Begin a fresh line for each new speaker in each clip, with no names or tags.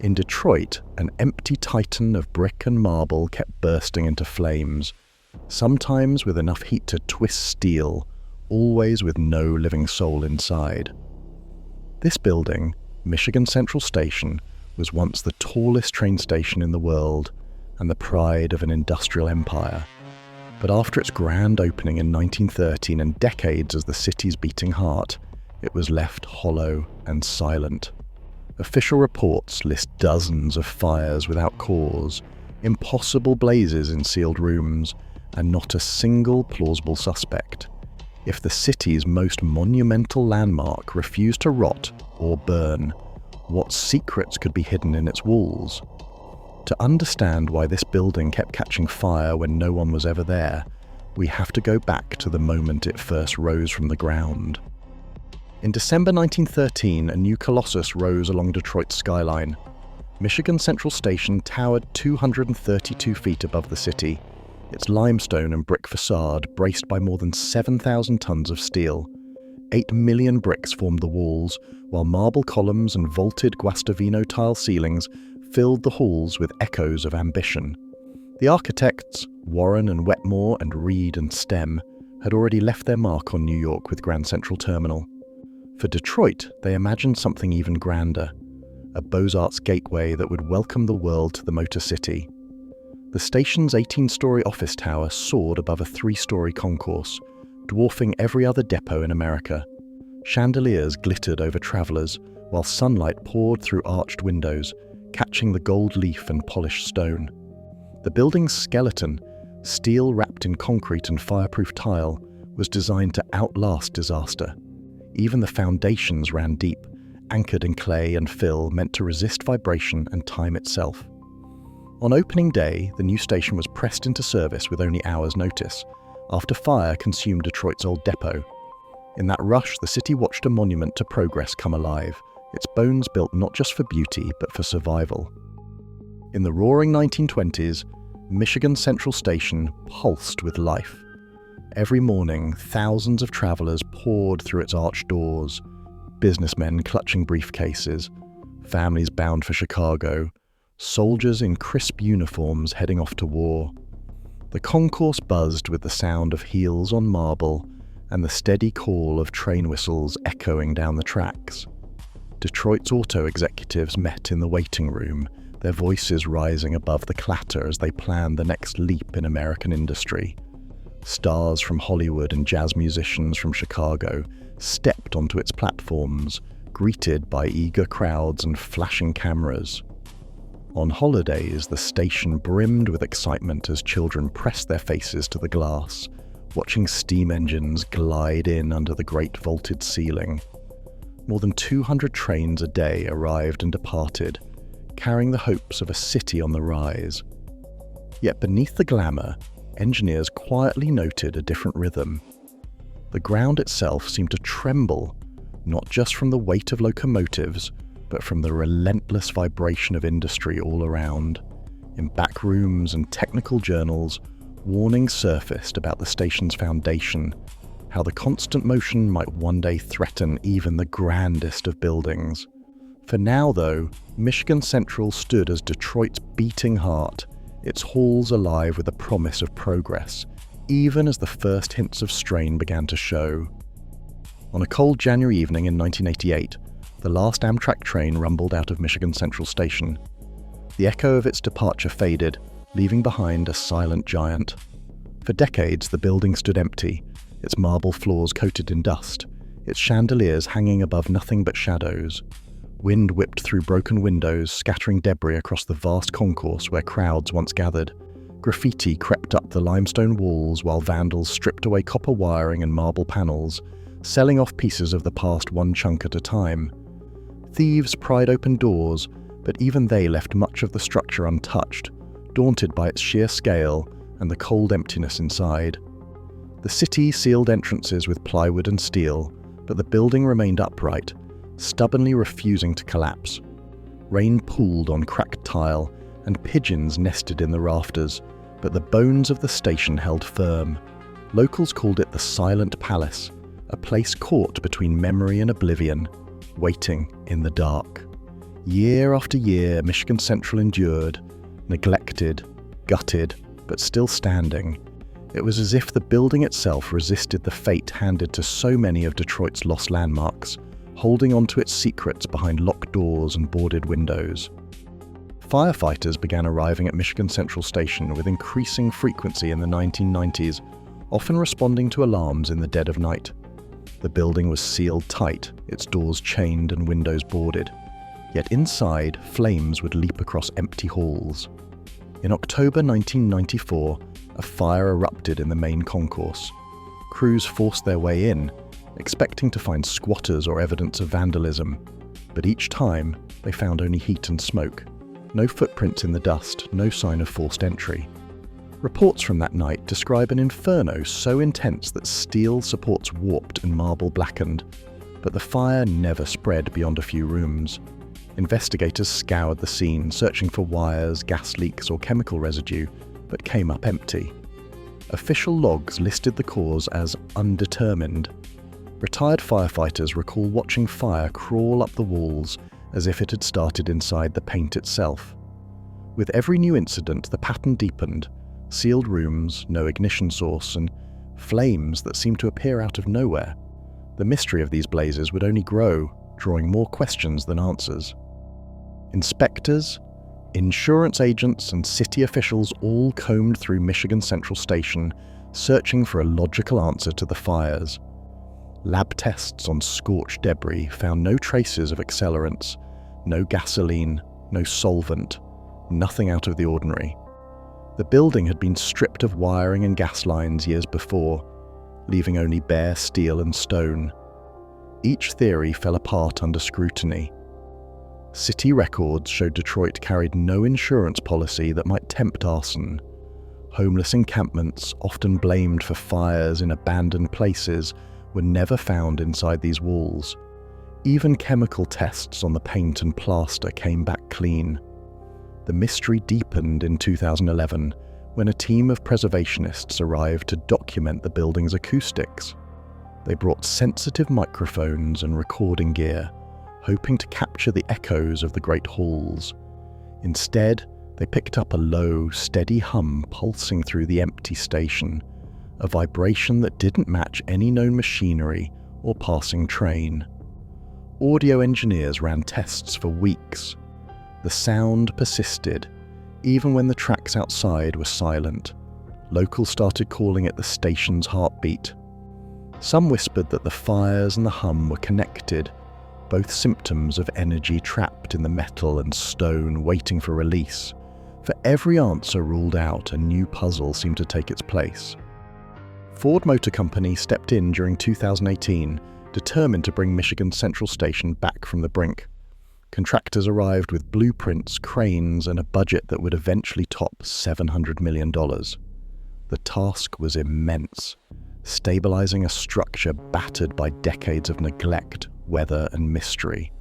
In Detroit, an empty titan of brick and marble kept bursting into flames, sometimes with enough heat to twist steel, always with no living soul inside. This building, Michigan Central Station, was once the tallest train station in the world and the pride of an industrial empire. But after its grand opening in 1913 and decades as the city's beating heart, it was left hollow and silent. Official reports list dozens of fires without cause, impossible blazes in sealed rooms, and not a single plausible suspect. If the city's most monumental landmark refused to rot or burn, what secrets could be hidden in its walls? To understand why this building kept catching fire when no one was ever there, we have to go back to the moment it first rose from the ground. In December 1913, a new colossus rose along Detroit's skyline. Michigan Central Station towered 232 feet above the city, its limestone and brick facade braced by more than 7,000 tons of steel. 8 million bricks formed the walls, while marble columns and vaulted Guastavino tile ceilings filled the halls with echoes of ambition. The architects, Warren and Wetmore and Reed and Stem, had already left their mark on New York with Grand Central Terminal. For Detroit, they imagined something even grander, a Beaux-Arts gateway that would welcome the world to the Motor City. The station's 18-story office tower soared above a 3-story concourse, dwarfing every other depot in America. Chandeliers glittered over travelers, while sunlight poured through arched windows, catching the gold leaf and polished stone. The building's skeleton, steel wrapped in concrete and fireproof tile, was designed to outlast disaster. Even the foundations ran deep, anchored in clay and fill meant to resist vibration and time itself. On opening day, the new station was pressed into service with only hours' notice, after fire consumed Detroit's old depot. In that rush, the city watched a monument to progress come alive, its bones built not just for beauty, but for survival. In the roaring 1920s, Michigan Central Station pulsed with life. Every morning, thousands of travelers poured through its arched doors, businessmen clutching briefcases, families bound for Chicago, soldiers in crisp uniforms heading off to war. The concourse buzzed with the sound of heels on marble and the steady call of train whistles echoing down the tracks. Detroit's auto executives met in the waiting room, their voices rising above the clatter as they planned the next leap in American industry. Stars from Hollywood and jazz musicians from Chicago stepped onto its platforms, greeted by eager crowds and flashing cameras. On holidays, the station brimmed with excitement as children pressed their faces to the glass, watching steam engines glide in under the great vaulted ceiling. More than 200 trains a day arrived and departed, carrying the hopes of a city on the rise. Yet beneath the glamour, engineers quietly noted a different rhythm. The ground itself seemed to tremble, not just from the weight of locomotives, but from the relentless vibration of industry all around. In back rooms and technical journals, warnings surfaced about the station's foundation, how the constant motion might one day threaten even the grandest of buildings. For now, though, Michigan Central stood as Detroit's beating heart, its halls alive with the promise of progress, even as the first hints of strain began to show. On a cold January evening in 1988, the last Amtrak train rumbled out of Michigan Central Station. The echo of its departure faded, leaving behind a silent giant. For decades, the building stood empty, its marble floors coated in dust, its chandeliers hanging above nothing but shadows. Wind whipped through broken windows, scattering debris across the vast concourse where crowds once gathered. Graffiti crept up the limestone walls while vandals stripped away copper wiring and marble panels, selling off pieces of the past one chunk at a time. Thieves pried open doors, but even they left much of the structure untouched, daunted by its sheer scale and the cold emptiness inside. The city sealed entrances with plywood and steel, but the building remained upright, stubbornly refusing to collapse. Rain pooled on cracked tile, and pigeons nested in the rafters, but the bones of the station held firm. Locals called it the Silent Palace, a place caught between memory and oblivion, waiting in the dark. Year after year, Michigan Central endured, neglected, gutted, but still standing. It was as if the building itself resisted the fate handed to so many of Detroit's lost landmarks, holding on to its secrets behind locked doors and boarded windows. Firefighters began arriving at Michigan Central Station with increasing frequency in the 1990s, often responding to alarms in the dead of night. The building was sealed tight, its doors chained and windows boarded. Yet inside, flames would leap across empty halls. In October 1994, a fire erupted in the main concourse. Crews forced their way in, expecting to find squatters or evidence of vandalism. But each time, they found only heat and smoke. No footprints in the dust, no sign of forced entry. Reports from that night describe an inferno so intense that steel supports warped and marble blackened. But the fire never spread beyond a few rooms. Investigators scoured the scene, searching for wires, gas leaks, or chemical residue, but came up empty. Official logs listed the cause as undetermined. Retired firefighters recall watching fire crawl up the walls as if it had started inside the paint itself. With every new incident, the pattern deepened: sealed rooms, no ignition source, and flames that seemed to appear out of nowhere. The mystery of these blazes would only grow, drawing more questions than answers. Inspectors, insurance agents, and city officials all combed through Michigan Central Station, searching for a logical answer to the fires. Lab tests on scorched debris found no traces of accelerants, no gasoline, no solvent, nothing out of the ordinary. The building had been stripped of wiring and gas lines years before, leaving only bare steel and stone. Each theory fell apart under scrutiny. City records showed Detroit carried no insurance policy that might tempt arson. Homeless encampments, often blamed for fires in abandoned places, were never found inside these walls. Even chemical tests on the paint and plaster came back clean. The mystery deepened in 2011 when a team of preservationists arrived to document the building's acoustics. They brought sensitive microphones and recording gear, hoping to capture the echoes of the great halls. Instead, they picked up a low, steady hum pulsing through the empty station, a vibration that didn't match any known machinery or passing train. Audio engineers ran tests for weeks. The sound persisted, even when the tracks outside were silent. Locals started calling it the station's heartbeat. Some whispered that the fires and the hum were connected, both symptoms of energy trapped in the metal and stone waiting for release. For every answer ruled out, a new puzzle seemed to take its place. Ford Motor Company stepped in during 2018, determined to bring Michigan Central Station back from the brink. Contractors arrived with blueprints, cranes, and a budget that would eventually top $700 million. The task was immense, stabilizing a structure battered by decades of neglect, weather, and mystery.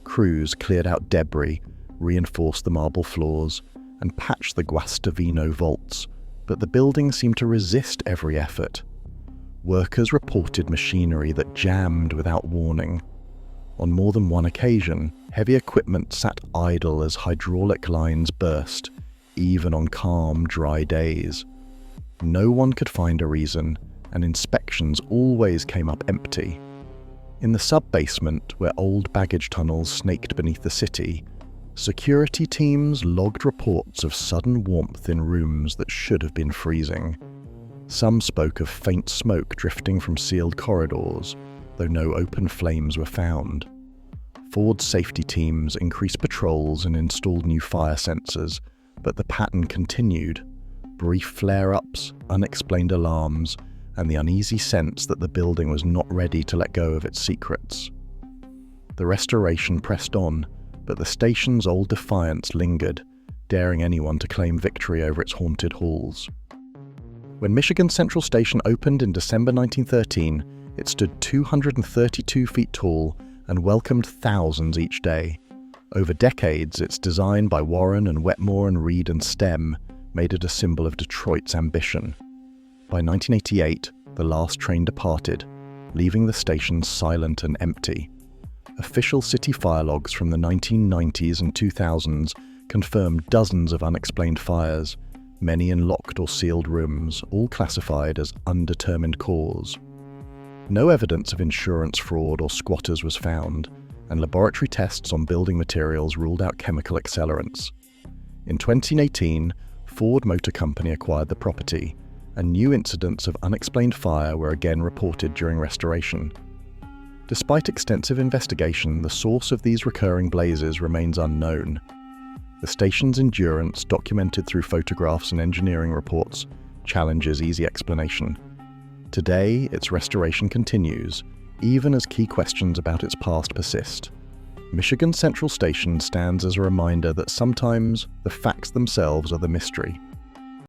Crews cleared out debris, reinforced the marble floors, and patched the Guastavino vaults, but the building seemed to resist every effort. Workers reported machinery that jammed without warning. On more than one occasion, heavy equipment sat idle as hydraulic lines burst, even on calm, dry days. No one could find a reason, and inspections always came up empty. In the sub-basement, where old baggage tunnels snaked beneath the city, security teams logged reports of sudden warmth in rooms that should have been freezing. Some spoke of faint smoke drifting from sealed corridors, though no open flames were found. Ford's safety teams increased patrols and installed new fire sensors, but the pattern continued. Brief flare-ups, unexplained alarms, and the uneasy sense that the building was not ready to let go of its secrets. The restoration pressed on, but the station's old defiance lingered, daring anyone to claim victory over its haunted halls. When Michigan Central Station opened in December 1913, it stood 232 feet tall and welcomed thousands each day. Over decades, its design by Warren and Wetmore and Reed and Stem made it a symbol of Detroit's ambition. By 1988, the last train departed, leaving the station silent and empty. Official city fire logs from the 1990s and 2000s confirmed dozens of unexplained fires, many in locked or sealed rooms, all classified as undetermined cause. No evidence of insurance fraud or squatters was found, and laboratory tests on building materials ruled out chemical accelerants. In 2018, Ford Motor Company acquired the property, and new incidents of unexplained fire were again reported during restoration. Despite extensive investigation, the source of these recurring blazes remains unknown. The station's endurance, documented through photographs and engineering reports, challenges easy explanation. Today, its restoration continues, even as key questions about its past persist. Michigan Central Station stands as a reminder that sometimes the facts themselves are the mystery.